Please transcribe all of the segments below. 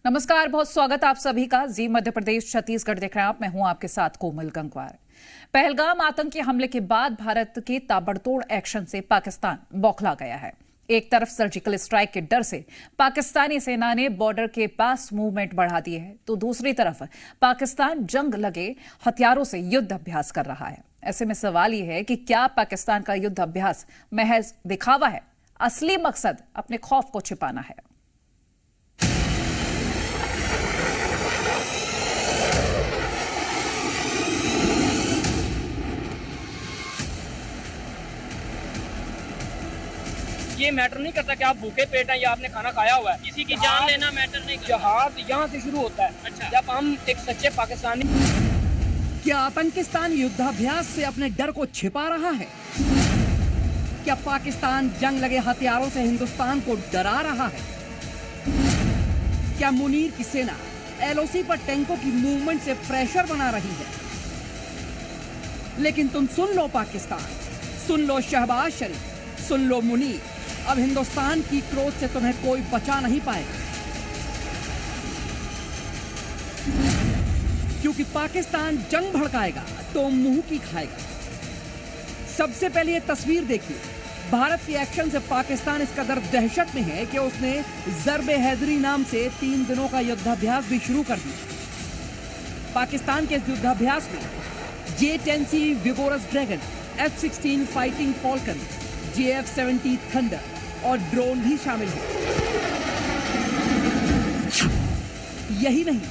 नमस्कार, बहुत स्वागत आप सभी का। जी मध्य प्रदेश छत्तीसगढ़ देख रहे हैं आप। मैं हूं आपके साथ कोमल गंगवार। पहलगाम आतंकी हमले के बाद भारत के ताबड़तोड़ एक्शन से पाकिस्तान बौखला गया है। एक तरफ सर्जिकल स्ट्राइक के डर से पाकिस्तानी सेना ने बॉर्डर के पास मूवमेंट बढ़ा दी है, तो दूसरी तरफ पाकिस्तान जंग लगे हथियारों से युद्ध अभ्यास कर रहा है। ऐसे में सवाल यह है कि क्या पाकिस्तान का युद्ध अभ्यास महज दिखावा है, असली मकसद अपने खौफ को छिपाना है? ये मैटर नहीं करता कि आप भूखे पेट हैं या आपने खाना खाया हुआ है। किसी की जान लेना मैटर नहीं करता। जहाद यहाँ से शुरू होता है। अच्छा। जब हम एक सच्चे पाकिस्तानी। क्या आतंकिस्तान युद्धाभ्यास से अपने डर को छिपा रहा है? क्या पाकिस्तान जंग लगे हथियारों से हिंदुस्तान को डरा रहा है? क्या मुनीर की सेना एलओसी पर टैंकों की मूवमेंट से प्रेशर बना रही है? लेकिन तुम सुन लो पाकिस्तान, सुन लो शहबाज शरीफ, सुन लो मुनीर, अब हिंदुस्तान की क्रोध से तुम्हें कोई बचा नहीं पाएगा, क्योंकि पाकिस्तान जंग भड़काएगा तो मुंह की खाएगा। सबसे पहले ये तस्वीर देखिए। भारत के एक्शन से पाकिस्तान इस कदर दहशत में है कि उसने ज़र्बे हैदरी नाम से 3 दिनों का युद्धाभ्यास भी शुरू कर दिया। पाकिस्तान के इस युद्धाभ्यास में J-10C vigorous dragon, F-16 fighting Falcon, JF-70 thunder और ड्रोन भी शामिल हैं। यही नहीं,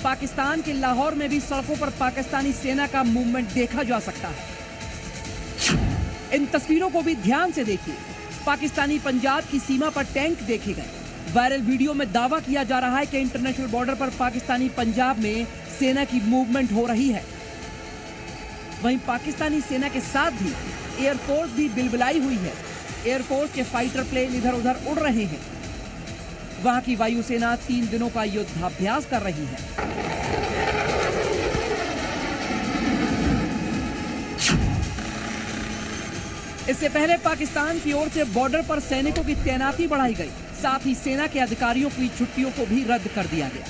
पाकिस्तान के लाहौर में भी सड़कों पर पाकिस्तानी सेना का मूवमेंट देखा जा सकता है। इन तस्वीरों को भी ध्यान से देखिए। पाकिस्तानी पंजाब की सीमा पर टैंक देखे गए। वायरल वीडियो में दावा किया जा रहा है कि इंटरनेशनल बॉर्डर पर पाकिस्तानी पंजाब में सेना की मूवमेंट हो रही है। वहीं पाकिस्तानी सेना के साथ भी एयरफोर्स भी बिलबिलाई हुई है। एयरफोर्स के फाइटर प्लेन इधर उधर उड़ रहे हैं। वहां की वायुसेना 3 दिनों का युद्धाभ्यास कर रही है। इससे पहले पाकिस्तान की ओर से बॉर्डर पर सैनिकों की तैनाती बढ़ाई गई। साथ ही सेना के अधिकारियों की छुट्टियों को भी रद्द कर दिया गया।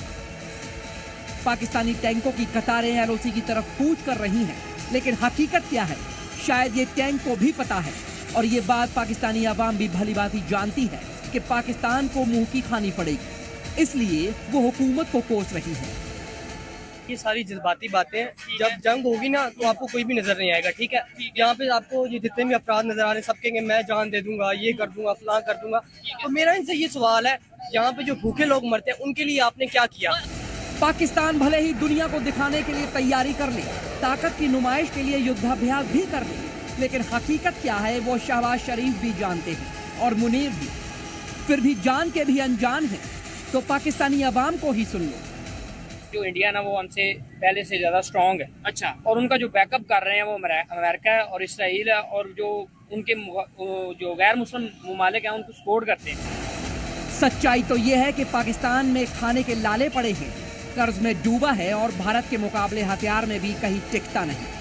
पाकिस्तानी टैंकों की कतारें एलओसी की तरफ कूच कर रही हैं, लेकिन हकीकत क्या है, शायद ये टैंक को भी पता है। और ये बात पाकिस्तानी आवाम भी भलीभांति जानती है कि पाकिस्तान को मुंह की खानी पड़ेगी, इसलिए वो हुकूमत को कोस रही है। ये सारी जज्बाती बातें, जब जंग होगी ना तो आपको कोई भी नजर नहीं आएगा। ठीक है, यहाँ पे आपको ये जितने भी अफराद नजर आ रहे हैं, सब कहेंगे मैं जान दे दूंगा, ये कर दूंगा, फलां कर दूंगा। तो मेरा इनसे ये सवाल है, यहाँ पे जो भूखे लोग मरते हैं उनके लिए आपने क्या किया? पाकिस्तान भले ही दुनिया को दिखाने के लिए तैयारी कर ले, ताकत की नुमाइश के लिए युद्धाभ्यास भी कर ले, लेकिन हकीकत क्या है वो शहबाज शरीफ भी जानते हैं और मुनीर भी। फिर भी जान के भी अनजान है, तो पाकिस्तानी अवाम को ही सुन लो। जो इंडिया ना वो हमसे पहले से ज्यादा स्ट्रांग है। अच्छा। और उनका जो बैकअप कर रहे हैं वो अमेरिका है और इसराइल है, और जो उनके जो गैर मुस्लिम ममालिक हैं उनको सपोर्ट करते हैं। सच्चाई तो ये है कि पाकिस्तान में खाने के लाले पड़े हैं, कर्ज में डूबा है और भारत के मुकाबले हथियार में भी कहीं टिकता नहीं।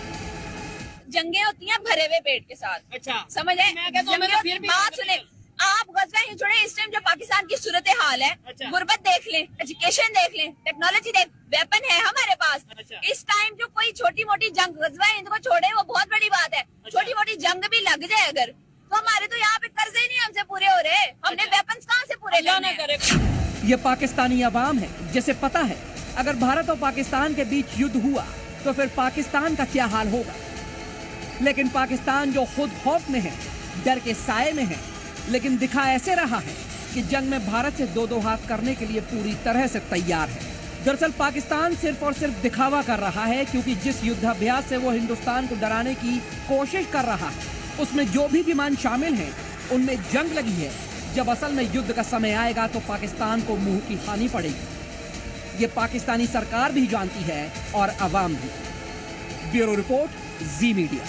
जंगे होती हैं भरे हुए पेट के साथ। अच्छा। समझ आए? मैं कहता हूं, मैं तो फिर भी बात सुने, आप गजवा ही छोड़े। इस टाइम जो पाकिस्तान की सूरत हाल है, अच्छा। गुर्बत देख लें, एजुकेशन देख लें, टेक्नोलॉजी देख, वेपन है हमारे पास। अच्छा। इस टाइम जो कोई छोटी मोटी जंग गजवा हिंद को छोड़े वो बहुत बड़ी बात है। अच्छा। छोटी मोटी जंग भी लग जाए अगर, तो हमारे तो यहाँ पे कर्जे ही नहीं हमसे पूरे हो रहे। हमने अच्छा। वेपन्स कहाँ से पूरे अल्लाह करने ना हैं? करे। ये पाकिस्तानी अवाम है जिसे पता है अगर भारत और पाकिस्तान के बीच युद्ध हुआ तो फिर पाकिस्तान का क्या हाल होगा। लेकिन पाकिस्तान जो खुद खौफ में है, डर के साए में है, लेकिन दिखा ऐसे रहा है कि जंग में भारत से दो हाथ करने के लिए पूरी तरह से तैयार है। दरअसल पाकिस्तान सिर्फ और सिर्फ दिखावा कर रहा है, क्योंकि जिस युद्धाभ्यास से वो हिंदुस्तान को डराने की कोशिश कर रहा है उसमें जो भी विमान शामिल हैं उनमें जंग लगी है। जब असल में युद्ध का समय आएगा तो पाकिस्तान को मुंह की खानी पड़ेगी। ये पाकिस्तानी सरकार भी जानती है और अवाम भी। ब्यूरो रिपोर्ट, जी मीडिया।